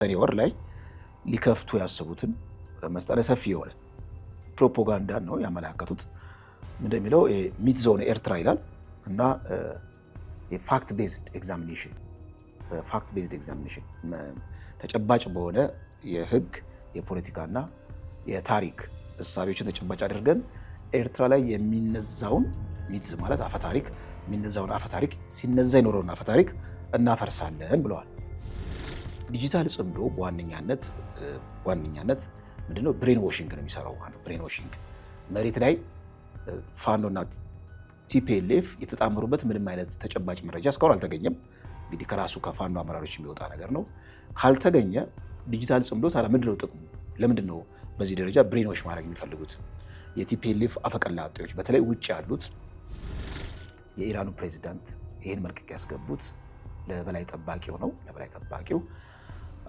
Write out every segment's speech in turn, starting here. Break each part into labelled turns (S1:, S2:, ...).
S1: ሰኔ ወር ላይ ሊከፍቱ ያስቡትን መስጠለ ሰፊ የሆነ ፕሮፓጋንዳ ነው ያመላከቱት። እንደሚለው ሚት ዞን ኤርትራ ይላል እና ፋክት ቤዝድ ኤግዛሚኔሽን ተጨባጭ በሆነ የህግ የፖለቲካና የታሪክ እሳቤዎችን ተጨባጭ አድርገን ኤርትራ ላይ የሚነዛውን ሚትዝ ማለት አፈታሪክ የሚነዛውን አፈታሪክ ሲነዛ የኖረውን አፈታሪክ እናፈርሳለን ብለዋል። ዲጂታል ጽምዶ በዋነኛነት ምንድነው ብሬን ዋሺንግ ነው የሚሰራው። ብሬን ዋሺንግ መሬት ላይ ፋኖና ቲፒኤልኤፍ የተጣመሩበት ምንም አይነት ተጨባጭ መረጃ እስካሁን አልተገኘም። እንግዲህ ከራሱ ከፋኖ አመራሮች የሚወጣ ነገር ነው። ካልተገኘ ዲጂታል ጽምዶ ታዲያ ምንድነው ጥቅሙ? ለምንድን ነው በዚህ ደረጃ ብሬን ዋሽ ማድረግ የሚፈልጉት? የቲፒኤልኤፍ አፈቀላጤዎች በተለይ ውጭ ያሉት የኢራኑ ፕሬዚዳንት ይህን መልቀቂያ ያስገቡት ለበላይ ጠባቂው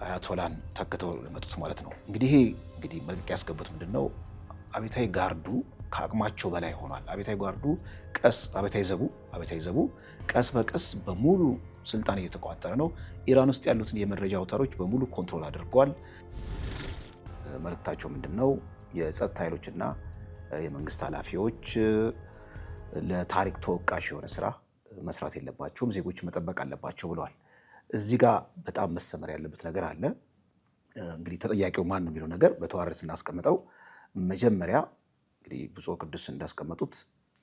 S1: አያቶላን ተክተው ለመጡት ማለት ነው። እንግዲህ መልቀቂያ ያስገቡት ምንድነው? አብዮታዊ ጋርዱ ከአቅማቸው በላይ ሆኗል። አብዮታዊ ዘቡ ቀስ በቀስ በሙሉ ስልጣን እየተቋጠረ ነው። ኢራን ውስጥ ያሉትን የመረጃ አውታሮች በሙሉ ኮንትሮል አድርጓል። መልእክታቸው ምንድነው? የጸጥታ ኃይሎችና የመንግስት ኃላፊዎች ለታሪክ ተወቃሽ የሆነ ስራ መስራት የለባቸውም፣ ዜጎች መጠበቅ አለባቸው ብለዋል። እዚህ ጋር በጣም መሰመር ያለበት ነገር አለ። እንግዲህ ተጠያቂው ማን ነው የሚለው ነገር በተዋረድ ስናስቀምጠው መጀመሪያ እንግዲህ ብፁዕ ቅዱስ እንዳስቀመጡት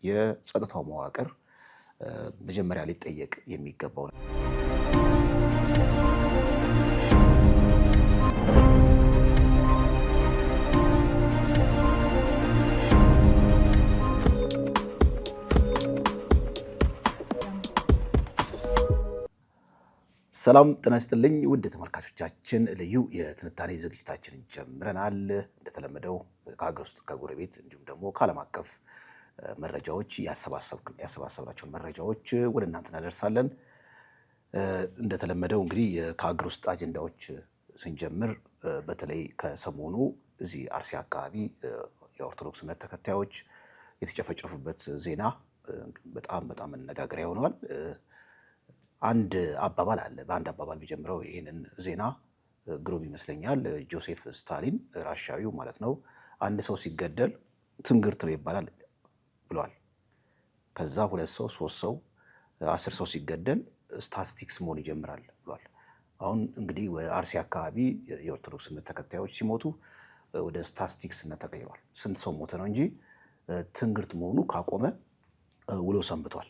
S1: የጸጥታው መዋቅር መጀመሪያ ሊጠየቅ የሚገባው ነው። ሰላም ጤና ይስጥልኝ ውድ ተመልካቾቻችን፣ ልዩ የትንታኔ ዝግጅታችንን ጀምረናል። እንደተለመደው ከሀገር ውስጥ ከጎረቤት እንዲሁም ደግሞ ከዓለም አቀፍ መረጃዎች ያሰባሰብናቸውን መረጃዎች ወደ እናንተ እናደርሳለን። እንደተለመደው እንግዲህ ከሀገር ውስጥ አጀንዳዎች ስንጀምር በተለይ ከሰሞኑ እዚህ አርሲ አካባቢ የኦርቶዶክስ እምነት ተከታዮች የተጨፈጨፉበት ዜና በጣም መነጋገሪያ ሆኗል። አንድ አባባል አለ። በአንድ አባባል ቢጀምረው ይህንን ዜና ግሩም ይመስለኛል። ጆሴፍ ስታሊን ራሻዊው ማለት ነው፣ አንድ ሰው ሲገደል ትንግርት ነው ይባላል ብሏል። ከዛ 2 ሰው 3 ሰው 10 ሰው ሲገደል ስታቲስቲክስ መሆን ይጀምራል ብሏል። አሁን እንግዲህ አርሲ አካባቢ የኦርቶዶክስ እምነት ተከታዮች ሲሞቱ ወደ ስታቲስቲክስነት ተቀይሯል። ስንት ሰው ሞተ ነው እንጂ ትንግርት መሆኑ ካቆመ ውሎ ሰንብቷል።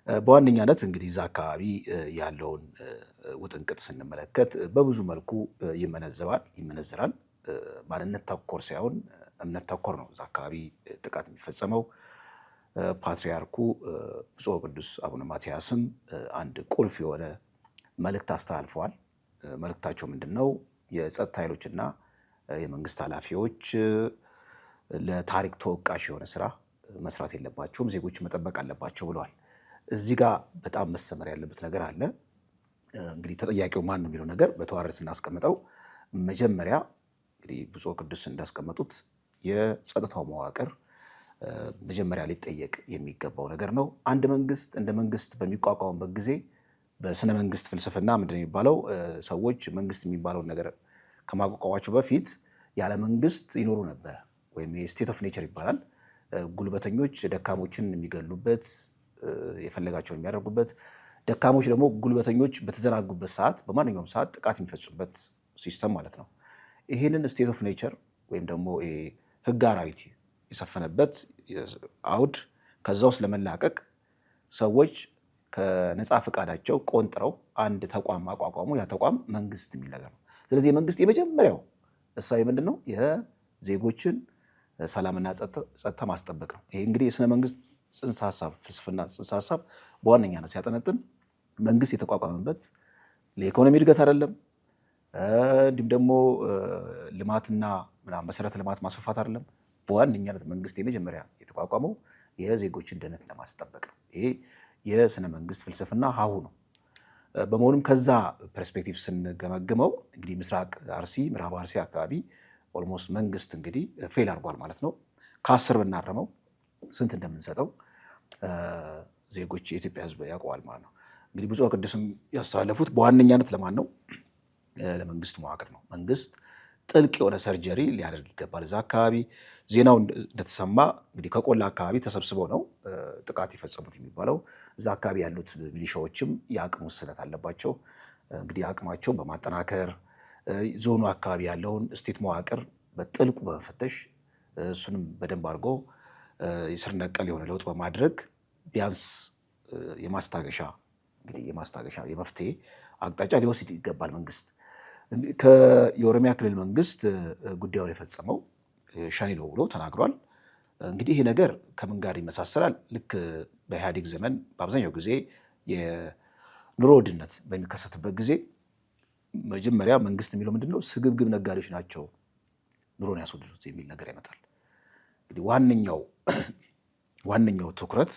S1: በዋነኛነት እንግዲህ እዛ አካባቢ ያለውን ውጥንቅጥ ስንመለከት በብዙ መልኩ ይመነዘራል። ማንነት ተኮር ሳይሆን እምነት ተኮር ነው እዛ አካባቢ ጥቃት የሚፈጸመው። ፓትርያርኩ ብፁዕ ቅዱስ አቡነ ማትያስም አንድ ቁልፍ የሆነ መልእክት አስተላልፈዋል። መልእክታቸው ምንድን ነው? የጸጥታ ኃይሎችና የመንግስት ኃላፊዎች ለታሪክ ተወቃሽ የሆነ ስራ መስራት የለባቸውም፣ ዜጎች መጠበቅ አለባቸው ብለዋል። እዚህ ጋር በጣም መሰመር ያለበት ነገር አለ። እንግዲህ ተጠያቂው ማን ነው የሚለው ነገር በተዋረድ ስናስቀምጠው መጀመሪያ እንግዲህ ብፁዕ ቅዱስ እንዳስቀመጡት የጸጥታው መዋቅር መጀመሪያ ሊጠየቅ የሚገባው ነገር ነው። አንድ መንግስት እንደ መንግስት በሚቋቋምበት ጊዜ በስነ መንግስት ፍልስፍና ምንድን ነው የሚባለው? ሰዎች መንግስት የሚባለውን ነገር ከማቋቋማቸው በፊት ያለ መንግስት ይኖሩ ነበር፣ ወይም ስቴት ኦፍ ኔቸር ይባላል። ጉልበተኞች ደካሞችን የሚገሉበት፣ የፈለጋቸውን የሚያደርጉበት፣ ደካሞች ደግሞ ጉልበተኞች በተዘናጉበት ሰዓት በማንኛውም ሰዓት ጥቃት የሚፈጽሙበት ሲስተም ማለት ነው። ይህንን ስቴት ኦፍ ኔቸር ወይም ደግሞ ህግ አራዊት የሰፈነበት አውድ ከዛ ውስጥ ለመላቀቅ ሰዎች ከነፃ ፈቃዳቸው ቆንጥረው አንድ ተቋም አቋቋሙ። ያ ተቋም መንግስት የሚል ነገር ነው። ስለዚህ የመንግስት የመጀመሪያው እሳቤ ምንድን ነው? የዜጎችን ሰላምና ጸጥታ ማስጠበቅ ነው። ይሄ እንግዲህ የስነ መንግስት ጽንሰ ሀሳብ ፍልስፍና ጽንሰ ሀሳብ በዋነኛነት ሲያጠነጥን መንግስት የተቋቋመበት ለኢኮኖሚ እድገት አይደለም፣ እንዲሁም ደግሞ ልማትና መሰረተ ልማት ማስፋፋት አይደለም። በዋነኛነት መንግስት የመጀመሪያ የተቋቋመው የዜጎችን ደህንነት ለማስጠበቅ ነው። ይሄ የስነ መንግስት ፍልስፍና ሀሁ ነው። በመሆኑም ከዛ ፐርስፔክቲቭ ስንገመግመው እንግዲህ ምስራቅ አርሲ፣ ምዕራብ አርሲ አካባቢ ኦልሞስት መንግስት እንግዲህ ፌል አድርጓል ማለት ነው። ከ10 ብናረመው ስንት እንደምንሰጠው ዜጎች የኢትዮጵያ ህዝብ ያውቀዋል ማለት ነው። እንግዲህ ብፁዕ ቅዱስም ያስተላለፉት በዋነኛነት ለማን ነው? ለመንግስት መዋቅር ነው። መንግስት ጥልቅ የሆነ ሰርጀሪ ሊያደርግ ይገባል። እዛ አካባቢ ዜናው እንደተሰማ እንግዲህ ከቆላ አካባቢ ተሰብስበው ነው ጥቃት የፈጸሙት የሚባለው። እዛ አካባቢ ያሉት ሚሊሻዎችም የአቅም ውስንነት አለባቸው። እንግዲህ አቅማቸውን በማጠናከር ዞኑ አካባቢ ያለውን ስቴት መዋቅር በጥልቁ በመፈተሽ እሱንም በደንብ አድርጎ የስር ነቀል የሆነ ለውጥ በማድረግ ቢያንስ የማስታገሻ የመፍትሄ አቅጣጫ ሊወስድ ይገባል መንግስት። የኦሮሚያ ክልል መንግስት ጉዳዩን የፈጸመው ሸኔ ነው ብሎ ተናግሯል። እንግዲህ ይሄ ነገር ከምን ጋር ይመሳሰላል? ልክ በኢህአዴግ ዘመን በአብዛኛው ጊዜ የኑሮ ውድነት በሚከሰትበት ጊዜ መጀመሪያ መንግስት የሚለው ምንድን ነው? ስግብግብ ነጋዴዎች ናቸው ኑሮን ያስወድዱት የሚል ነገር ያመጣል። እንግዲህ ዋነኛው ትኩረት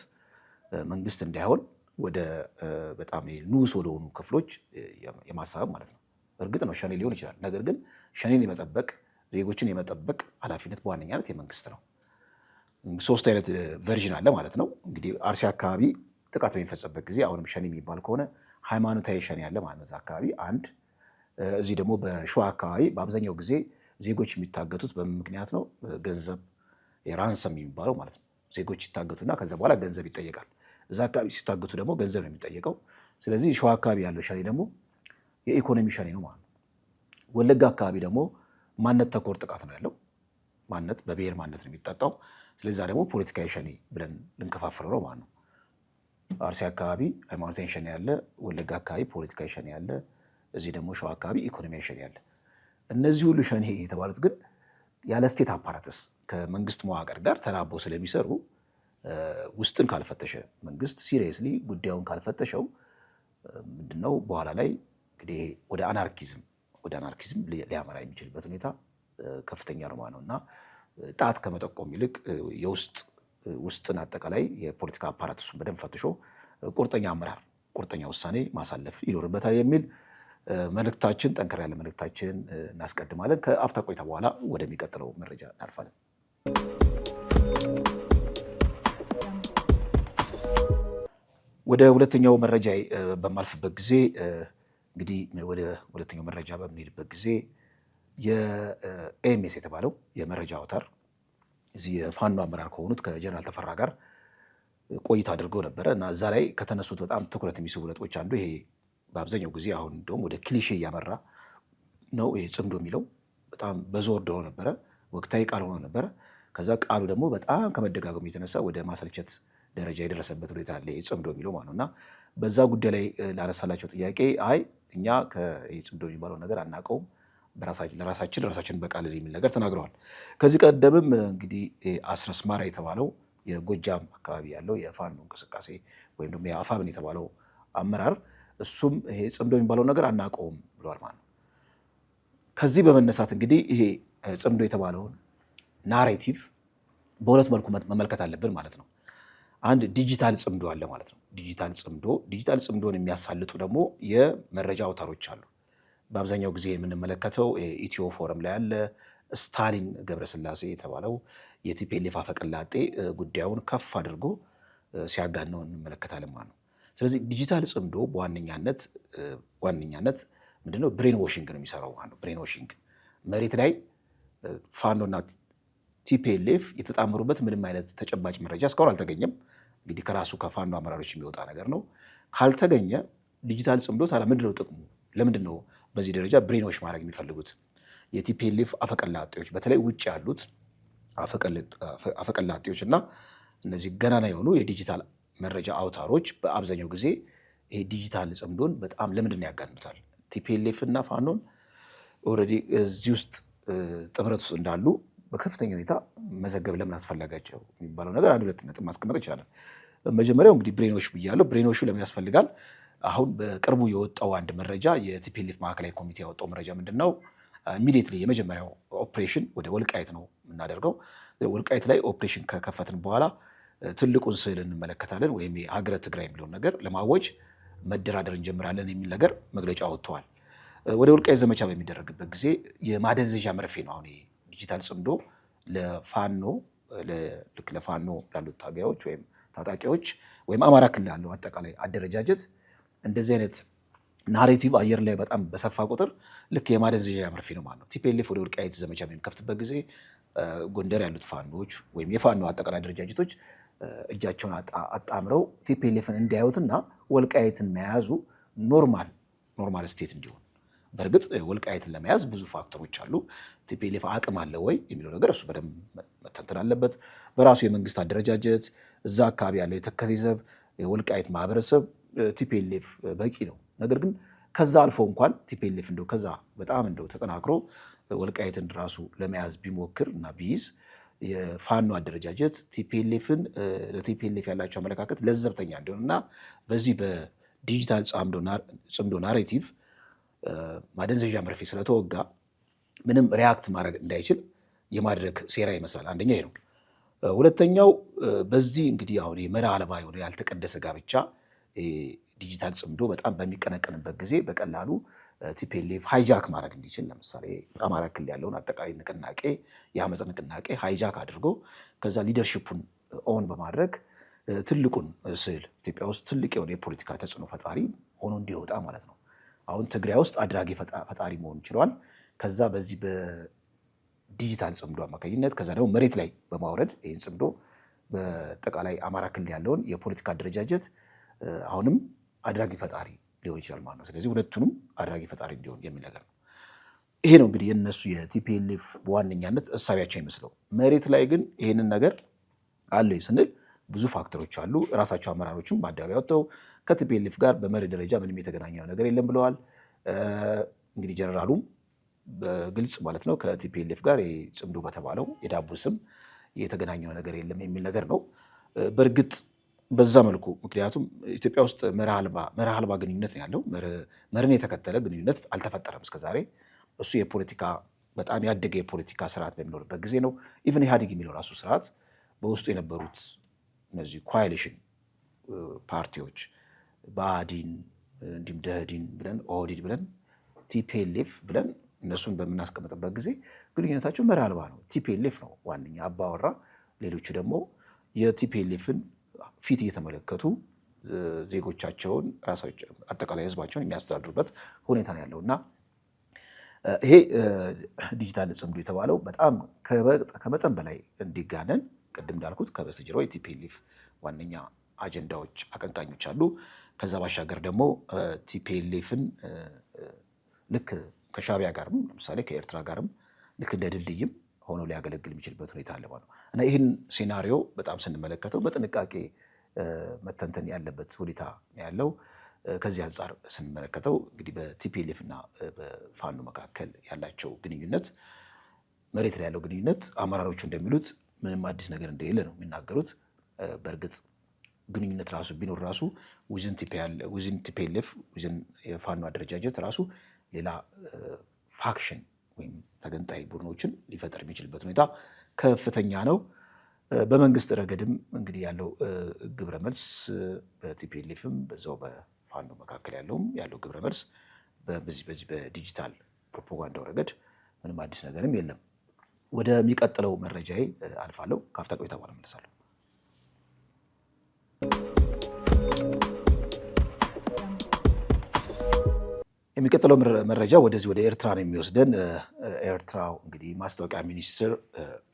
S1: መንግስት እንዳይሆን ወደ በጣም ንዑስ ወደሆኑ ክፍሎች የማሳበብ ማለት ነው። እርግጥ ነው ሸኔ ሊሆን ይችላል። ነገር ግን ሸኔን የመጠበቅ ዜጎችን የመጠበቅ ኃላፊነት በዋነኛነት የመንግስት ነው። 3 አይነት ቨርዥን አለ ማለት ነው። እንግዲህ አርሲ አካባቢ ጥቃት በሚፈጸምበት ጊዜ አሁንም ሸኔ የሚባል ከሆነ ሃይማኖታዊ ሸኔ ያለ ማለት ነው እዛ አካባቢ አንድ። እዚህ ደግሞ በሸዋ አካባቢ በአብዛኛው ጊዜ ዜጎች የሚታገቱት በምን ምክንያት ነው? ገንዘብ ራንሰም የሚባለው ማለት ነው። ዜጎች ይታገቱና ከዛ በኋላ ገንዘብ ይጠየቃል። እዛ አካባቢ ሲታገቱ ደግሞ ገንዘብ ነው የሚጠየቀው። ስለዚህ ሸዋ አካባቢ ያለው ሸኔ ደግሞ የኢኮኖሚ ሸኔ ነው ማለት ነው። ወለጋ አካባቢ ደግሞ ማንነት ተኮር ጥቃት ነው ያለው። ማንነት በብሔር ማንነት ነው የሚጠቃው። ስለዚህ ደግሞ ፖለቲካዊ ሸኔ ብለን ልንከፋፍለው ነው ማለት ነው። አርሲ አካባቢ ሃይማኖታዊ ሸኔ ያለ፣ ወለጋ አካባቢ ፖለቲካዊ ሸኔ ያለ፣ እዚህ ደግሞ ሸዋ አካባቢ ኢኮኖሚያዊ ሸኔ ያለ። እነዚህ ሁሉ ሸኔ የተባሉት ግን ያለ ስቴት አፓራተስ ከመንግስት መዋቅር ጋር ተናበው ስለሚሰሩ ውስጥን ካልፈተሸ መንግስት ሲሪየስሊ ጉዳዩን ካልፈተሸው ምንድነው በኋላ ላይ እንግዲህ ወደ አናርኪዝም ሊያመራ የሚችልበት ሁኔታ ከፍተኛ ነው ማለት ነው። እና ጣት ከመጠቆም ይልቅ ውስጥን አጠቃላይ የፖለቲካ አፓራቱን በደንብ ፈትሾ ቁርጠኛ አመራር፣ ቁርጠኛ ውሳኔ ማሳለፍ ይኖርበታል የሚል መልእክታችን፣ ጠንከር ያለ መልእክታችን እናስቀድማለን። ከአፍታ ቆይታ በኋላ ወደሚቀጥለው መረጃ እናልፋለን። ወደ ሁለተኛው መረጃ በማልፍበት ጊዜ እንግዲህ ወደ ሁለተኛው መረጃ በምንሄድበት ጊዜ የኤምኤስ የተባለው የመረጃ አውታር እዚህ የፋኖ አመራር ከሆኑት ከጀነራል ተፈራ ጋር ቆይታ አድርገው ነበረ እና እዛ ላይ ከተነሱት በጣም ትኩረት የሚስቡ ነጥቦች አንዱ ይሄ በአብዛኛው ጊዜ አሁን እንደውም ወደ ክሊሼ እያመራ ነው። ይሄ ጽምዶ የሚለው በጣም በዞር ሆኖ ነበረ፣ ወቅታዊ ቃል ሆኖ ነበረ። ከዛ ቃሉ ደግሞ በጣም ከመደጋገሙ የተነሳ ወደ ማሰልቸት ደረጃ የደረሰበት ሁኔታ አለ። ጽምዶ የሚለው ማለት ነው እና በዛ ጉዳይ ላይ ላነሳላቸው ጥያቄ አይ እኛ ጽምዶ የሚባለው ነገር አናውቀውም፣ ለራሳችን በቃል የሚል ነገር ተናግረዋል። ከዚህ ቀደምም እንግዲህ አስረስ ማራ የተባለው የጎጃም አካባቢ ያለው የፋኖ እንቅስቃሴ ወይም ደግሞ የአፋብን የተባለው አመራር እሱም ይሄ ጽምዶ የሚባለው ነገር አናውቀውም ብለዋል ማለት ነው። ከዚህ በመነሳት እንግዲህ ይሄ ጽምዶ የተባለውን ናሬቲቭ በሁለት መልኩ መመልከት አለብን ማለት ነው። አንድ ዲጂታል ጽምዶ አለ ማለት ነው። ዲጂታል ጽምዶን የሚያሳልጡ ደግሞ የመረጃ አውታሮች አሉ። በአብዛኛው ጊዜ የምንመለከተው ኢትዮ ፎረም ላይ ያለ ስታሊን ገብረስላሴ የተባለው የቲፒኤልኤፍ አፈቀላጤ ጉዳዩን ከፍ አድርጎ ሲያጋነው እንመለከታለን ማለት ነው። ስለዚህ ዲጂታል ጽምዶ በዋነኛነት ምንድነው? ብሬን ዋሽንግ ነው የሚሰራው ማለት ነው። ብሬን ዋሽንግ መሬት ላይ ፋኖና ቲፒኤልኤፍ የተጣመሩበት ምንም አይነት ተጨባጭ መረጃ እስካሁን አልተገኘም። እንግዲህ ከራሱ ከፋኖ አመራሮች የሚወጣ ነገር ነው። ካልተገኘ ዲጂታል ጽምዶ ታዲያ ምንድነው ጥቅሙ? ለምንድን ነው በዚህ ደረጃ ብሬኖች ማድረግ የሚፈልጉት? የቲፒኤልኤፍ አፈቀላጤዎች በተለይ ውጭ ያሉት አፈቀላጤዎች እና እነዚህ ገናና የሆኑ የዲጂታል መረጃ አውታሮች በአብዛኛው ጊዜ ይሄ ዲጂታል ጽምዶን በጣም ለምንድን ነው ያጋኑታል? ቲፒኤልኤፍ እና ፋኖን ኦልሬዲ እዚህ ውስጥ ጥምረት ውስጥ እንዳሉ በከፍተኛ ሁኔታ መዘገብ ለምን አስፈለጋቸው የሚባለው ነገር አንድ ሁለት ነጥብ ማስቀመጥ ይቻላል። መጀመሪያው እንግዲህ ብሬኖች ብያለሁ። ብሬኖቹ ለምን ያስፈልጋል? አሁን በቅርቡ የወጣው አንድ መረጃ የቲፒኤልኤፍ ማዕከላዊ ኮሚቴ ያወጣው መረጃ ምንድን ነው? ኢሚዲየትሊ የመጀመሪያው ኦፕሬሽን ወደ ወልቃይት ነው የምናደርገው። ወልቃይት ላይ ኦፕሬሽን ከከፈትን በኋላ ትልቁን ስዕል እንመለከታለን ወይም የሀገረ ትግራይ የሚለውን ነገር ለማወጅ መደራደር እንጀምራለን የሚል ነገር መግለጫ ወጥተዋል። ወደ ወልቃይት ዘመቻ በሚደረግበት ጊዜ የማደንዘዣ መርፌ ነው አሁን ዲጂታል ጽምዶ ለፋኖ ላሉት ታጋዮች ወይም ታጣቂዎች ወይም አማራ ክልል ያለው አጠቃላይ አደረጃጀት እንደዚህ አይነት ናሬቲቭ አየር ላይ በጣም በሰፋ ቁጥር ልክ የማደንዘዣ መርፌ ነው ማለት ነው። ቲፒኤልኤፍ ወደ ወልቃይት ዘመቻ በሚከፍትበት ጊዜ ጎንደር ያሉት ፋኖች ወይም የፋኖ አጠቃላይ አደረጃጀቶች እጃቸውን አጣምረው ቲፒኤልኤፍን እንዲያዩትና ወልቃይትን መያዙ ኖርማል ስቴት እንዲሆን። በእርግጥ ወልቃይትን ለመያዝ ብዙ ፋክተሮች አሉ። ቲፒኤልኤፍ አቅም አለ ወይ የሚለው ነገር እሱ በደንብ መተንተን አለበት። በራሱ የመንግስት አደረጃጀት እዛ አካባቢ ያለው የተከዜ ዘብ የወልቃይት ማህበረሰብ ቲፒኤልኤፍ በቂ ነው። ነገር ግን ከዛ አልፎ እንኳን ቲፒኤልኤፍ እንደው ከዛ በጣም እንደው ተጠናክሮ ወልቃይትን ራሱ ለመያዝ ቢሞክር እና ቢይዝ የፋኖ አደረጃጀት ለቲፒኤልኤፍ ያላቸው አመለካከት ለዘብተኛ እንዲሆን እና በዚህ በዲጂታል ጽምዶ ናሬቲቭ ማደንዘዣ መርፌ ስለተወጋ ምንም ሪያክት ማድረግ እንዳይችል የማድረግ ሴራ ይመስላል። አንደኛ ይሄ ነው። ሁለተኛው በዚህ እንግዲህ አሁን መርህ አልባ የሆነ ያልተቀደሰ ጋብቻ ዲጂታል ጽምዶ በጣም በሚቀነቀንበት ጊዜ በቀላሉ ቲፒኤልኤፍ ሃይጃክ ማድረግ እንዲችል ለምሳሌ አማራ ክልል ያለውን አጠቃላይ ንቅናቄ የአመፅ ንቅናቄ ሃይጃክ አድርጎ ከዛ ሊደርሽፑን ኦን በማድረግ ትልቁን ስዕል ኢትዮጵያ ውስጥ ትልቅ የሆነ የፖለቲካ ተጽዕኖ ፈጣሪ ሆኖ እንዲወጣ ማለት ነው። አሁን ትግራይ ውስጥ አድራጊ ፈጣሪ መሆን ችሏል። ከዛ በዚህ በዲጂታል ጽምዶ አማካኝነት ከዛ ደግሞ መሬት ላይ በማውረድ ይህን ጽምዶ በአጠቃላይ አማራ ክልል ያለውን የፖለቲካ አደረጃጀት አሁንም አድራጊ ፈጣሪ ሊሆን ይችላል ማለት ነው። ስለዚህ ሁለቱንም አድራጊ ፈጣሪ እንዲሆን የሚል ነገር ነው። ይሄ ነው እንግዲህ የነሱ የቲፒኤልኤፍ በዋነኛነት እሳቢያቸው ይመስለው። መሬት ላይ ግን ይህንን ነገር አለ ስንል ብዙ ፋክተሮች አሉ። ራሳቸው አመራሮችም በአደባባይ ወጥተው ከቲፒኤልኤፍ ጋር በመሪ ደረጃ ምንም የተገናኘው ነገር የለም ብለዋል። እንግዲህ ጀነራሉም በግልጽ ማለት ነው ከቲፒኤልኤፍ ጋር ጽምዶ በተባለው የዳቦ ስም የተገናኘው ነገር የለም የሚል ነገር ነው። በእርግጥ በዛ መልኩ ምክንያቱም ኢትዮጵያ ውስጥ መርህ አልባ ግንኙነት ነው ያለው። መርህን የተከተለ ግንኙነት አልተፈጠረም እስከዛሬ። እሱ የፖለቲካ በጣም ያደገ የፖለቲካ ስርዓት በሚኖርበት ጊዜ ነው። ኢቨን ኢህአዴግ የሚለው ራሱ ስርዓት በውስጡ የነበሩት እነዚህ ኮአሊሽን ፓርቲዎች ብአዴን፣ እንዲሁም ደኢህዴን ብለን ኦህዴድ ብለን ቲፒኤልኤፍ ብለን እነሱን በምናስቀምጥበት ጊዜ ግንኙነታቸው መርህ አልባ ነው። ቲፒኤልኤፍ ነው ዋነኛ አባወራ፣ ሌሎቹ ደግሞ የቲፒኤልኤፍን ፊት እየተመለከቱ ዜጎቻቸውን ራሳቸው አጠቃላይ ህዝባቸውን የሚያስተዳድሩበት ሁኔታ ነው ያለው እና ይሄ ዲጂታል ጽምዶ የተባለው በጣም ከመጠን በላይ እንዲጋነን ቅድም እንዳልኩት ከበስተጀርባ የቲፒኤልኤፍ ዋነኛ አጀንዳዎች አቀንቃኞች አሉ። ከዛ ባሻገር ደግሞ ቲፒኤልኤፍን ልክ ከሻዕቢያ ጋርም ለምሳሌ ከኤርትራ ጋርም ልክ እንደ ድልድይም ሆኖ ሊያገለግል የሚችልበት ሁኔታ አለ ማለት ነው እና ይህን ሴናሪዮ በጣም ስንመለከተው በጥንቃቄ መተንተን ያለበት ሁኔታ ያለው። ከዚህ አንጻር ስንመለከተው እንግዲህ በቲፒኤልኤፍ እና በፋኖ መካከል ያላቸው ግንኙነት መሬት ላይ ያለው ግንኙነት አመራሮቹ እንደሚሉት ምንም አዲስ ነገር እንደሌለ ነው የሚናገሩት። በእርግጥ ግንኙነት ራሱ ቢኖር ራሱ ዊዝን ቲፒኤልኤፍ ዊዝን የፋኖ አደረጃጀት ራሱ ሌላ ፋክሽን ወይም ተገንጣይ ቡድኖችን ሊፈጠር የሚችልበት ሁኔታ ከፍተኛ ነው። በመንግስት ረገድም እንግዲህ ያለው ግብረ መልስ በቲፒኤልኤፍም በዛው በፋኖ መካከል ያለው ግብረ መልስ በዚህ በዲጂታል ፕሮፓጋንዳው ረገድ ምንም አዲስ ነገርም የለም። ወደሚቀጥለው መረጃዬ አልፋለሁ። ከአፍታ ቆይታ በኋላ እመለሳለሁ። የሚቀጥለው መረጃ ወደ ኤርትራ ነው የሚወስደን። ኤርትራው እንግዲህ ማስታወቂያ ሚኒስትር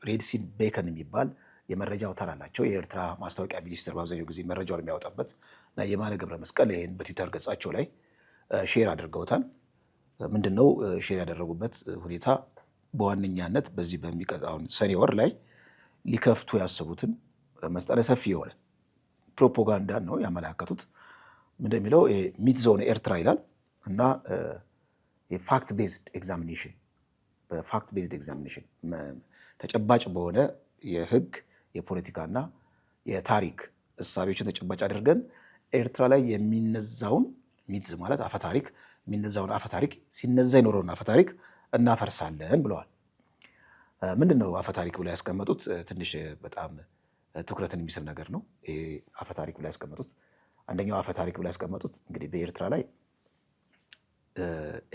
S1: ሬድሲን ቤከን የሚባል የመረጃ አውታር አላቸው። የኤርትራ ማስታወቂያ ሚኒስትር በአብዛኛው ጊዜ መረጃውን የሚያወጣበት እና የማነ ገብረ መስቀል ይህን በትዊተር ገጻቸው ላይ ሼር አድርገውታል። ምንድነው ሼር ያደረጉበት ሁኔታ? በዋነኛነት በዚህ በሚቀጣውን ሰኔ ወር ላይ ሊከፍቱ ያሰቡትን መጠነ ሰፊ የሆነ ፕሮፓጋንዳን ነው ያመላከቱት። ምንድነው ሚት ዞን ኤርትራ ይላል እና የፋክት ቤዝድ ኤግዛሚኔሽን በፋክት ቤዝድ ኤግዛሚኔሽን ተጨባጭ በሆነ የህግ የፖለቲካና የታሪክ እሳቤዎችን ተጨባጭ አድርገን ኤርትራ ላይ የሚነዛውን ሚትዝ ማለት አፈታሪክ የሚነዛውን አፈታሪክ ሲነዛ የኖረውን አፈታሪክ እናፈርሳለን ብለዋል። ምንድነው አፈታሪክ ብለው ያስቀመጡት? ትንሽ በጣም ትኩረትን የሚስብ ነገር ነው። አፈታሪክ ብለው ያስቀመጡት አንደኛው አፈታሪክ ብለው ያስቀመጡት እንግዲህ በኤርትራ ላይ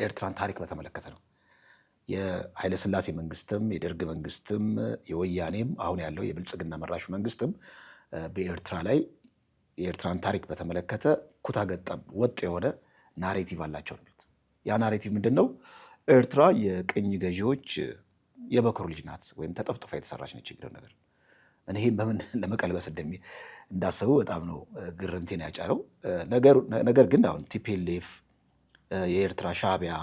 S1: ኤርትራን ታሪክ በተመለከተ ነው። የኃይለሥላሴ መንግስትም የደርግ መንግስትም የወያኔም አሁን ያለው የብልጽግና መራሹ መንግስትም በኤርትራ ላይ የኤርትራን ታሪክ በተመለከተ ኩታ ገጠም ወጥ የሆነ ናሬቲቭ አላቸው ነው። ያ ናሬቲቭ ምንድን ነው? ኤርትራ የቅኝ ገዢዎች የበኩር ልጅ ናት ወይም ተጠፍጥፋ የተሰራች ነች የሚለው ነገር እኔ በምን ለመቀልበስ እንዳሰቡ በጣም ነው ግርምቴን ያጫረው። ነገር ግን አሁን ቲፒኤልኤፍ፣ የኤርትራ ሻዕቢያ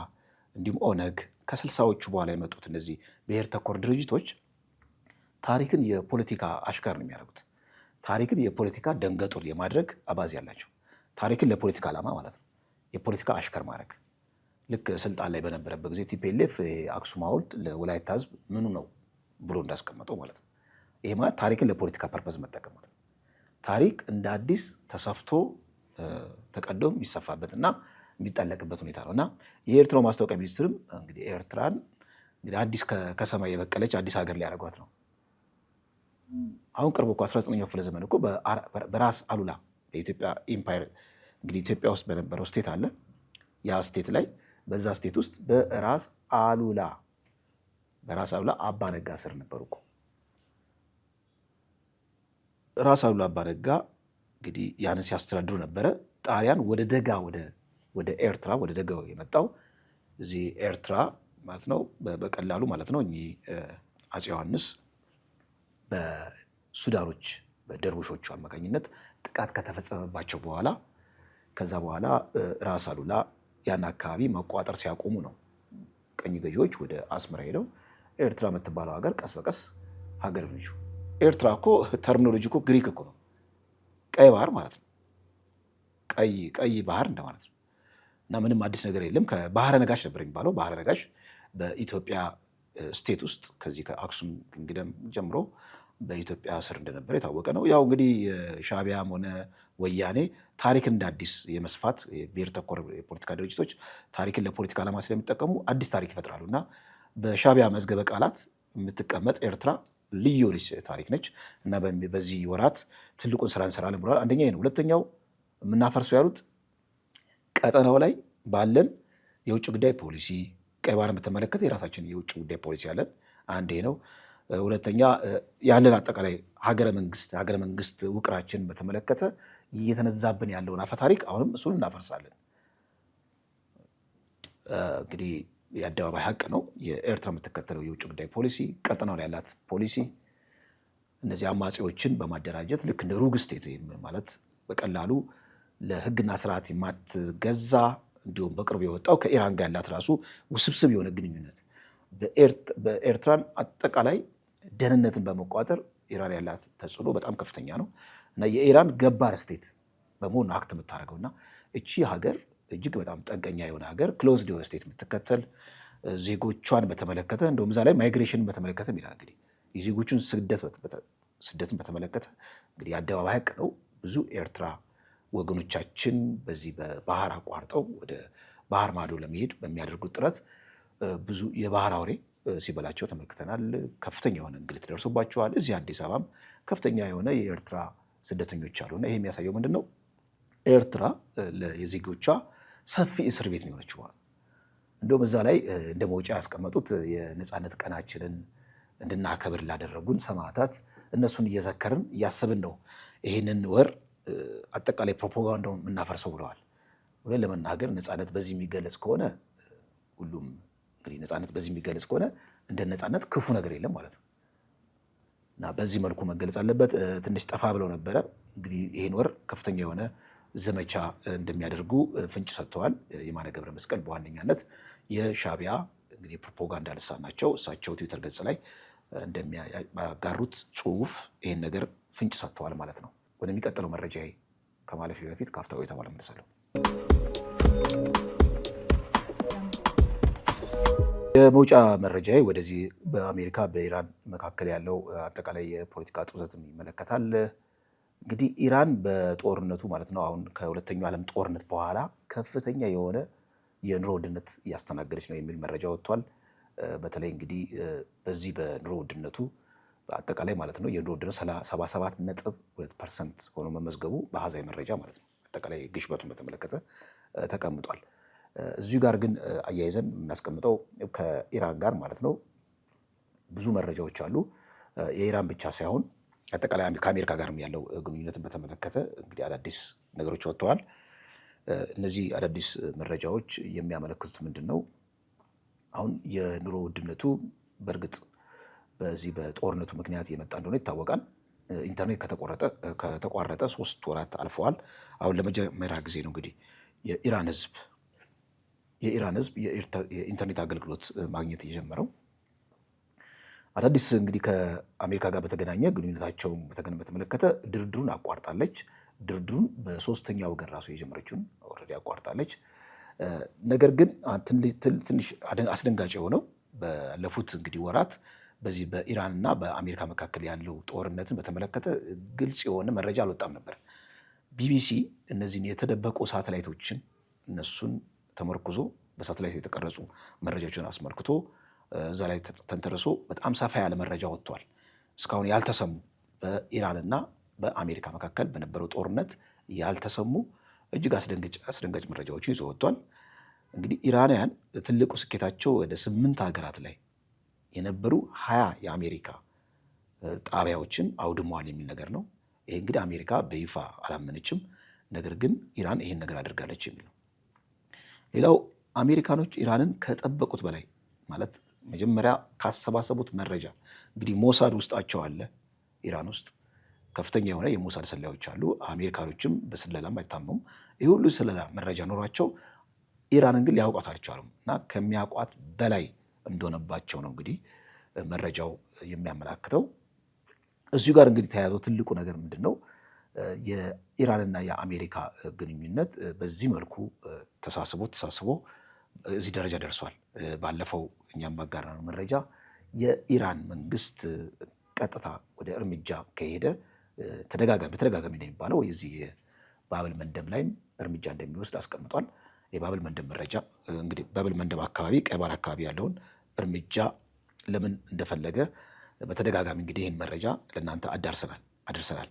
S1: እንዲሁም ኦነግ ከ60ዎቹ በኋላ የመጡት እነዚህ ብሔር ተኮር ድርጅቶች ታሪክን የፖለቲካ አሽከር ነው የሚያደርጉት። ታሪክን የፖለቲካ ደንገጡር የማድረግ አባዜ ያላቸው፣ ታሪክን ለፖለቲካ ዓላማ ማለት ነው የፖለቲካ አሽከር ማድረግ። ልክ ስልጣን ላይ በነበረበት ጊዜ ቲፒኤልኤፍ አክሱም ሐውልት ለወላይታ ሕዝብ ምኑ ነው ብሎ እንዳስቀመጠው ማለት ነው። ይሄ ማለት ታሪክን ለፖለቲካ ፐርፐዝ መጠቀም ማለት ነው። ታሪክ እንደ አዲስ ተሰፍቶ ተቀዶ የሚሰፋበትና የሚጠለቅበት ሁኔታ ነው እና የኤርትራው ማስታወቂያ ሚኒስትርም እንግዲህ ኤርትራን እንግዲህ አዲስ ከሰማይ የበቀለች አዲስ ሀገር ሊያደርጓት ነው። አሁን ቅርብ እኮ 19ኛው ክፍለ ዘመን እኮ በራስ አሉላ የኢትዮጵያ ኢምፓየር እንግዲህ ኢትዮጵያ ውስጥ በነበረው ስቴት አለ። ያ ስቴት ላይ በዛ ስቴት ውስጥ በራስ አሉላ አባ ነጋ ስር ነበሩ እኮ። ራስ አሉላ አባ ነጋ እንግዲህ ያንን ሲያስተዳድሩ ነበረ። ጣሊያን ወደ ደጋ ወደ ኤርትራ ወደ ደጋው የመጣው እዚህ ኤርትራ ማለት ነው በቀላሉ ማለት ነው እኚህ አፄ ዮሐንስ በሱዳኖች በደርቡሾቹ አማካኝነት ጥቃት ከተፈጸመባቸው በኋላ ከዛ በኋላ ራስ አሉላ ያን አካባቢ መቋጠር ሲያቆሙ ነው ቀኝ ገዢዎች ወደ አስመራ ሄደው ኤርትራ የምትባለው ሀገር ቀስ በቀስ ሀገር ነች። ኤርትራ እኮ ተርሚኖሎጂ እኮ ግሪክ እኮ ነው። ቀይ ባህር ማለት ነው። ቀይ ባህር እንደማለት ነው። እና ምንም አዲስ ነገር የለም። ከባህረ ነጋሽ ነበር የሚባለው። ባህረ ነጋሽ በኢትዮጵያ ስቴት ውስጥ ከዚህ ከአክሱም እንግደም ጀምሮ በኢትዮጵያ ስር እንደነበረ የታወቀ ነው። ያው እንግዲህ ሻዕቢያም ሆነ ወያኔ ታሪክን እንደ አዲስ የመስፋት ብሔር ተኮር የፖለቲካ ድርጅቶች ታሪክን ለፖለቲካ ዓላማ ስለሚጠቀሙ አዲስ ታሪክ ይፈጥራሉ እና በሻዕቢያ መዝገበ ቃላት የምትቀመጥ ኤርትራ ልዩ ልጅ ታሪክ ነች እና በዚህ ወራት ትልቁን ስራ እንሰራለን ብለዋል። አንደኛ ነው። ሁለተኛው የምናፈርሰው ያሉት ቀጠናው ላይ ባለን የውጭ ጉዳይ ፖሊሲ ቀይ ባህርን በተመለከተ የራሳችን የውጭ ጉዳይ ፖሊሲ ያለን አንድ ነው። ሁለተኛ ያለን አጠቃላይ ሀገረ መንግስት ውቅራችን በተመለከተ እየተነዛብን ያለውን አፈ ታሪክ አሁንም እሱን እናፈርሳለን። እንግዲህ የአደባባይ ሀቅ ነው። የኤርትራ የምትከተለው የውጭ ጉዳይ ፖሊሲ ቀጠናው ላይ ያላት ፖሊሲ እነዚህ አማጺዎችን በማደራጀት ልክ እንደ ሩግ ስቴት ማለት በቀላሉ ለህግና ስርዓት የማትገዛ እንዲሁም በቅርቡ የወጣው ከኢራን ጋር ያላት ራሱ ውስብስብ የሆነ ግንኙነት በኤርትራን አጠቃላይ ደህንነትን በመቋጠር ኢራን ያላት ተጽዕኖ በጣም ከፍተኛ ነው እና የኢራን ገባር ስቴት በመሆኑ አክት የምታደርገው እና እቺ ሀገር እጅግ በጣም ጠንቀኛ የሆነ ሀገር ክሎዝድ የሆነ ስቴት የምትከተል ዜጎቿን በተመለከተ እንደውም እዛ ላይ ማይግሬሽንን በተመለከተ ይላል። እንግዲህ የዜጎቹን ስደትን በተመለከተ እንግዲህ የአደባባይ ሀቅ ነው። ብዙ ኤርትራ ወገኖቻችን በዚህ በባህር አቋርጠው ወደ ባህር ማዶ ለመሄድ በሚያደርጉት ጥረት ብዙ የባህር አውሬ ሲበላቸው ተመልክተናል። ከፍተኛ የሆነ እንግልት ደርሶባቸዋል። እዚህ አዲስ አበባም ከፍተኛ የሆነ የኤርትራ ስደተኞች አሉና ይሄ የሚያሳየው ምንድን ነው? ኤርትራ የዜጎቿ ሰፊ እስር ቤት ነው የሆነችው። እንደውም እዛ ላይ እንደ መውጫ ያስቀመጡት የነፃነት ቀናችንን እንድናከብር ላደረጉን ሰማዕታት እነሱን እየዘከርን እያሰብን ነው ይህንን ወር አጠቃላይ ፕሮፓጋንዳውን የምናፈርሰው ብለዋል። ወይም ለመናገር ነፃነት በዚህ የሚገለጽ ከሆነ ሁሉም እንግዲህ ነፃነት በዚህ የሚገለጽ ከሆነ እንደ ነፃነት ክፉ ነገር የለም ማለት ነው እና በዚህ መልኩ መገለጽ አለበት። ትንሽ ጠፋ ብለው ነበረ። እንግዲህ ይህን ወር ከፍተኛ የሆነ ዘመቻ እንደሚያደርጉ ፍንጭ ሰጥተዋል። የማነ ገብረ መስቀል በዋነኛነት የሻዕቢያ እንግዲህ ፕሮፓጋንዳ ልሳን ናቸው። እሳቸው ትዊተር ገጽ ላይ እንደሚያጋሩት ጽሁፍ ይህን ነገር ፍንጭ ሰጥተዋል ማለት ነው። ወደሚቀጥለው መረጃ ከማለፊ በፊት ከአፍታ ቆይታ በኋላ እመለሳለሁ። የመውጫ መረጃ ወደዚህ በአሜሪካ በኢራን መካከል ያለው አጠቃላይ የፖለቲካ ጡዘትን ይመለከታል። እንግዲህ ኢራን በጦርነቱ ማለት ነው አሁን ከሁለተኛው ዓለም ጦርነት በኋላ ከፍተኛ የሆነ የኑሮ ውድነት እያስተናገደች ነው የሚል መረጃ ወጥቷል። በተለይ እንግዲህ በዚህ በኑሮ ውድነቱ በአጠቃላይ ማለት ነው የኑሮ ውድነት 77.2% ሆኖ መመዝገቡ በአሃዛዊ መረጃ ማለት ነው አጠቃላይ ግሽበቱን በተመለከተ ተቀምጧል። እዚሁ ጋር ግን አያይዘን የምናስቀምጠው ከኢራን ጋር ማለት ነው ብዙ መረጃዎች አሉ። የኢራን ብቻ ሳይሆን አጠቃላይ ከአሜሪካ ጋርም ያለው ግንኙነትን በተመለከተ እንግዲህ አዳዲስ ነገሮች ወጥተዋል። እነዚህ አዳዲስ መረጃዎች የሚያመለክቱት ምንድን ነው? አሁን የኑሮ ውድነቱ በእርግጥ በዚህ በጦርነቱ ምክንያት የመጣ እንደሆነ ይታወቃል። ኢንተርኔት ከተቋረጠ 3 ወራት አልፈዋል። አሁን ለመጀመሪያ ጊዜ ነው እንግዲህ የኢራን ህዝብ የኢንተርኔት አገልግሎት ማግኘት የጀመረው። አዳዲስ እንግዲህ ከአሜሪካ ጋር በተገናኘ ግንኙነታቸውን በተመለከተ ድርድሩን አቋርጣለች። ድርድሩን በሶስተኛ ወገን ራሱ የጀመረችውን ኦልሬዲ አቋርጣለች። ነገር ግን ትንሽ አስደንጋጭ የሆነው ባለፉት እንግዲህ ወራት በዚህ በኢራንና በአሜሪካ መካከል ያለው ጦርነትን በተመለከተ ግልጽ የሆነ መረጃ አልወጣም ነበር። ቢቢሲ እነዚህን የተደበቁ ሳተላይቶችን እነሱን ተመርኩዞ በሳተላይት የተቀረጹ መረጃዎችን አስመልክቶ እዛ ላይ ተንተርሶ በጣም ሰፋ ያለ መረጃ ወጥቷል። እስካሁን ያልተሰሙ በኢራንና በአሜሪካ መካከል በነበረው ጦርነት ያልተሰሙ እጅግ አስደንጋጭ መረጃዎችን ይዞ ወጥቷል። እንግዲህ ኢራናውያን ትልቁ ስኬታቸው ወደ 8 ሀገራት ላይ የነበሩ 20 የአሜሪካ ጣቢያዎችን አውድመዋል የሚል ነገር ነው። ይሄ እንግዲህ አሜሪካ በይፋ አላመነችም፣ ነገር ግን ኢራን ይሄን ነገር አድርጋለች የሚል ነው። ሌላው አሜሪካኖች ኢራንን ከጠበቁት በላይ ማለት መጀመሪያ ካሰባሰቡት መረጃ እንግዲህ ሞሳድ ውስጣቸው አለ። ኢራን ውስጥ ከፍተኛ የሆነ የሞሳድ ሰላዮች አሉ። አሜሪካኖችም በስለላም አይታመሙም። ይህ ሁሉ ስለላ መረጃ ኖሯቸው ኢራንን ግን ሊያውቋት አልቻሉም እና ከሚያውቋት በላይ እንደሆነባቸው ነው እንግዲህ መረጃው የሚያመላክተው። እዚሁ ጋር እንግዲህ ተያያዘው ትልቁ ነገር ምንድን ነው? የኢራንና የአሜሪካ ግንኙነት በዚህ መልኩ ተሳስቦ እዚህ ደረጃ ደርሷል። ባለፈው እኛም ባጋራነው መረጃ የኢራን መንግስት ቀጥታ ወደ እርምጃ ከሄደ በተደጋጋሚ እንደሚባለው የዚህ ባብል መንደብ ላይም እርምጃ እንደሚወስድ አስቀምጧል። የባብል መንደብ መረጃ እንግዲህ ባብል መንደብ አካባቢ ቀይ ባህር አካባቢ ያለውን እርምጃ ለምን እንደፈለገ በተደጋጋሚ እንግዲህ ይህን መረጃ ለእናንተ አድርሰናል።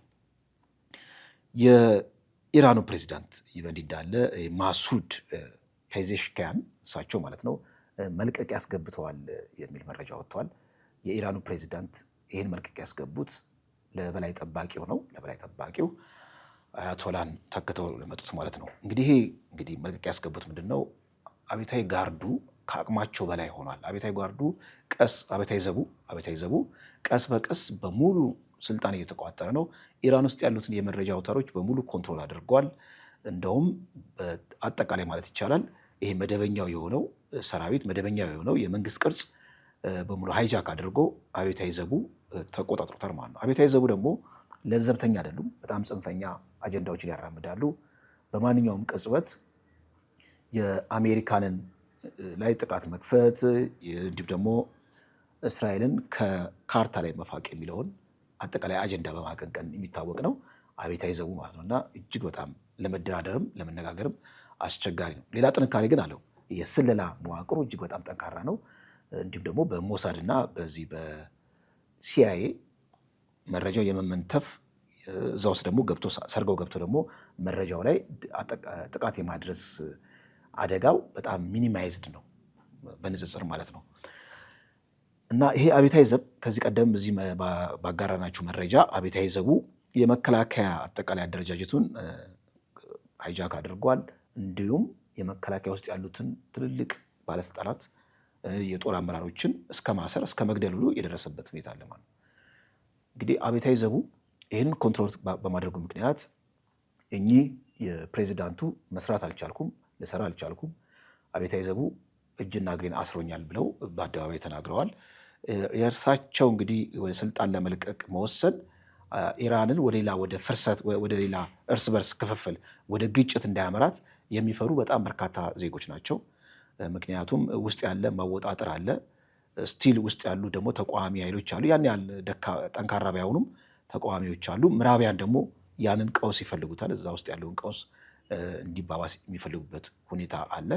S1: የኢራኑ ፕሬዚዳንት ይበንድ እንዳለ ማሱድ ፔዜሽኪያን እሳቸው ማለት ነው መልቀቂያ ያስገብተዋል የሚል መረጃ ወጥተዋል። የኢራኑ ፕሬዚዳንት ይህን መልቀቂያ ያስገቡት ለበላይ ጠባቂው አያቶላን ተክተው ለመጡት ማለት ነው። እንግዲህ ይሄ መልቀቂያ ያስገቡት ምንድን ነው? አብዮታዊ ጋርዱ ከአቅማቸው በላይ ሆኗል። አብዮታዊ ዘቡ ቀስ በቀስ በሙሉ ስልጣን እየተቋጠረ ነው። ኢራን ውስጥ ያሉትን የመረጃ አውታሮች በሙሉ ኮንትሮል አድርጓል። እንደውም አጠቃላይ ማለት ይቻላል ይሄ መደበኛው የሆነው ሰራዊት መደበኛው የሆነው የመንግስት ቅርጽ በሙሉ ሃይጃክ አድርጎ አብዮታዊ ዘቡ ተቆጣጥሮታል ማለት ነው። አብዮታዊ ዘቡ ደግሞ ለዘብተኛ አይደሉም። በጣም ጽንፈኛ አጀንዳዎችን ያራምዳሉ። በማንኛውም ቅጽበት የአሜሪካንን ላይ ጥቃት መክፈት እንዲሁም ደግሞ እስራኤልን ከካርታ ላይ መፋቅ የሚለውን አጠቃላይ አጀንዳ በማቀንቀን የሚታወቅ ነው አብዮታዊ ዘቡ ማለት ነው። እና እጅግ በጣም ለመደራደርም ለመነጋገርም አስቸጋሪ ነው። ሌላ ጥንካሬ ግን አለው። የስለላ መዋቅሩ እጅግ በጣም ጠንካራ ነው። እንዲሁም ደግሞ በሞሳድ እና በዚህ በሲአይኤ መረጃው የመመንተፍ እዛ ውስጥ ደግሞ ሰርገው ገብቶ ደግሞ መረጃው ላይ ጥቃት የማድረስ አደጋው በጣም ሚኒማይዝድ ነው በንጽጽር ማለት ነው። እና ይሄ አብዮታዊ ዘብ ከዚህ ቀደም እዚህ ባጋራናችሁ መረጃ አብዮታዊ ዘቡ የመከላከያ አጠቃላይ አደረጃጀቱን ሃይጃክ አድርጓል። እንዲሁም የመከላከያ ውስጥ ያሉትን ትልልቅ ባለስልጣናት የጦር አመራሮችን እስከ ማሰር እስከ መግደል ሁሉ የደረሰበት ሁኔታ አለ ማለት ነው። እንግዲህ አብዮታዊ ዘቡ ይህንን ኮንትሮል በማድረጉ ምክንያት እኚህ የፕሬዚዳንቱ ልሰራ አልቻልኩም፣ አብዮታዊ ዘቡ እጅና እግሬን አስሮኛል ብለው በአደባባይ ተናግረዋል። የእርሳቸው እንግዲህ ወደ ስልጣን ለመልቀቅ መወሰን ኢራንን ወደ ፍርሰት፣ ወደ ሌላ እርስ በርስ ክፍፍል፣ ወደ ግጭት እንዳያመራት የሚፈሩ በጣም በርካታ ዜጎች ናቸው። ምክንያቱም ውስጥ ያለ መወጣጠር አለ። ስቲል ውስጥ ያሉ ደግሞ ተቃዋሚ ኃይሎች አሉ። ያን ያህል ጠንካራ ባይሆኑም ተቃዋሚዎች አሉ። ምዕራቢያን ደግሞ ያንን ቀውስ ይፈልጉታል። እዛ ውስጥ ያለውን ቀውስ እንዲባባስ የሚፈልጉበት ሁኔታ አለ።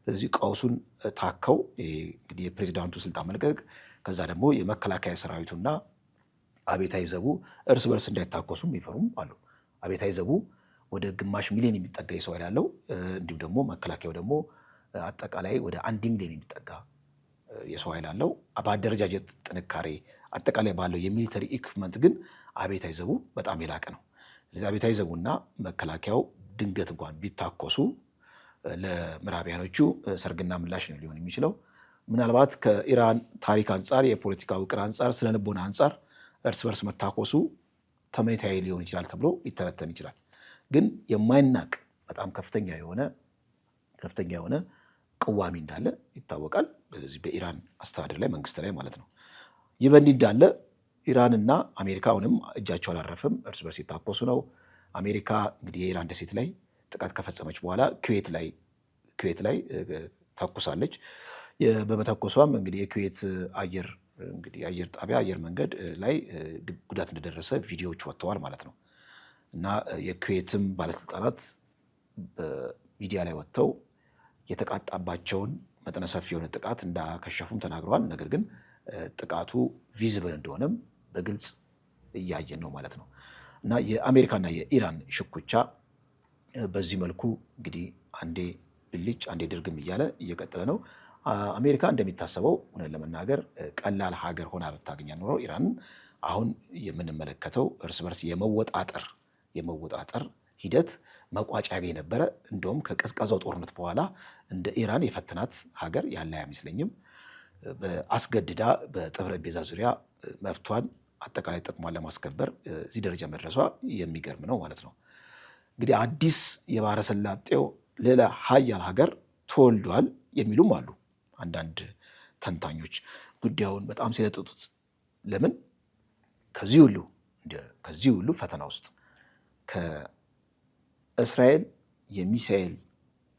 S1: ስለዚህ ቀውሱን ታከው እንግዲህ የፕሬዚዳንቱ ስልጣን መልቀቅ፣ ከዛ ደግሞ የመከላከያ ሰራዊቱና አብዮታዊ ዘቡ እርስ በርስ እንዳይታኮሱም ይፈሩም አሉ። አብዮታዊ ዘቡ ወደ ግማሽ ሚሊዮን የሚጠጋ የሰው ኃይል ያለው፣ እንዲሁም ደግሞ መከላከያው ደግሞ አጠቃላይ ወደ 1 ሚሊዮን የሚጠጋ የሰው ኃይል አለው። በአደረጃጀት ጥንካሬ አጠቃላይ ባለው የሚሊተሪ ኢኩፕመንት ግን አብዮታዊ ዘቡ በጣም የላቀ ነው። ስለዚህ አብዮታዊ ዘቡና መከላከያው ድንገት እንኳን ቢታኮሱ ለምዕራቢያኖቹ ሰርግና ምላሽ ነው ሊሆን የሚችለው። ምናልባት ከኢራን ታሪክ አንጻር፣ የፖለቲካ ውቅር አንጻር፣ ስነ ልቦና አንጻር እርስ በርስ መታኮሱ ተመኔታዊ ሊሆን ይችላል ተብሎ ሊተነተን ይችላል። ግን የማይናቅ በጣም ከፍተኛ የሆነ ቅዋሚ እንዳለ ይታወቃል። በዚህ በኢራን አስተዳደር ላይ መንግስት ላይ ማለት ነው። ይህ በእንዲህ እንዳለ ኢራንና አሜሪካ አሁንም እጃቸው አላረፍም፣ እርስ በርስ የታኮሱ ነው። አሜሪካ እንግዲህ የኢራን ደሴት ላይ ጥቃት ከፈጸመች በኋላ ኩዌት ላይ ተኩሳለች። በመተኮሷም እንግዲህ የኩዌት አየር ጣቢያ አየር መንገድ ላይ ጉዳት እንደደረሰ ቪዲዮዎች ወጥተዋል ማለት ነው። እና የኩዌትም ባለስልጣናት በሚዲያ ላይ ወጥተው የተቃጣባቸውን መጠነ ሰፊ የሆነ ጥቃት እንዳከሸፉም ተናግረዋል። ነገር ግን ጥቃቱ ቪዚብል እንደሆነም በግልጽ እያየን ነው ማለት ነው። እና የአሜሪካና የኢራን ሽኩቻ በዚህ መልኩ እንግዲህ አንዴ ብልጭ አንዴ ድርግም እያለ እየቀጠለ ነው። አሜሪካ እንደሚታሰበው እውነት ለመናገር ቀላል ሀገር ሆና ብታገኛ ኖሮ ኢራንን አሁን የምንመለከተው እርስ በርስ የመወጣጠር ሂደት መቋጫ ያገኝ ነበረ። እንደውም ከቀዝቃዛው ጦርነት በኋላ እንደ ኢራን የፈተናት ሀገር ያለ አይመስለኝም። በአስገድዳ በጠረጴዛ ዙሪያ መብቷን አጠቃላይ ጥቅሟን ለማስከበር እዚህ ደረጃ መድረሷ የሚገርም ነው ማለት ነው። እንግዲህ አዲስ የባህረ ሰላጤው ሌላ ሀያል ሀገር ተወልዷል የሚሉም አሉ አንዳንድ ተንታኞች ጉዳዩን በጣም ሲለጥጡት። ለምን ከዚህ ሁሉ ፈተና ውስጥ ከእስራኤል የሚሳኤል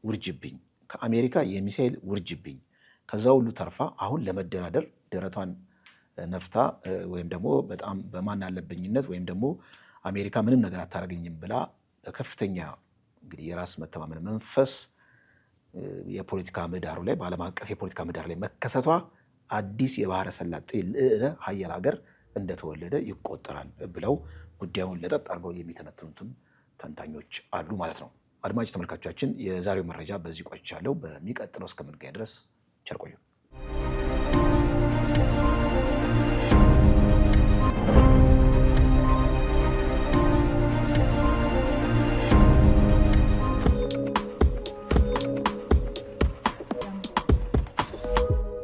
S1: ውርጅብኝ፣ ከአሜሪካ የሚሳኤል ውርጅብኝ ከዛ ሁሉ ተርፋ አሁን ለመደራደር ደረቷን ነፍታ ወይም ደግሞ በጣም በማን አለብኝነት ወይም ደግሞ አሜሪካ ምንም ነገር አታደርገኝም ብላ በከፍተኛ እንግዲህ የራስ መተማመን መንፈስ የፖለቲካ ምህዳሩ ላይ በዓለም አቀፍ የፖለቲካ ምህዳር ላይ መከሰቷ አዲስ የባህረ ሰላጤ ልዕለ ሀያል ሀገር እንደተወለደ ይቆጠራል ብለው ጉዳዩን ለጠጥ አድርገው የሚተነትኑትም ተንታኞች አሉ ማለት ነው። አድማጭ ተመልካቾቻችን የዛሬው መረጃ በዚህ ቆይቻለሁ። በሚቀጥለው እስከምንገናኝ ድረስ ቸር ቆዩ።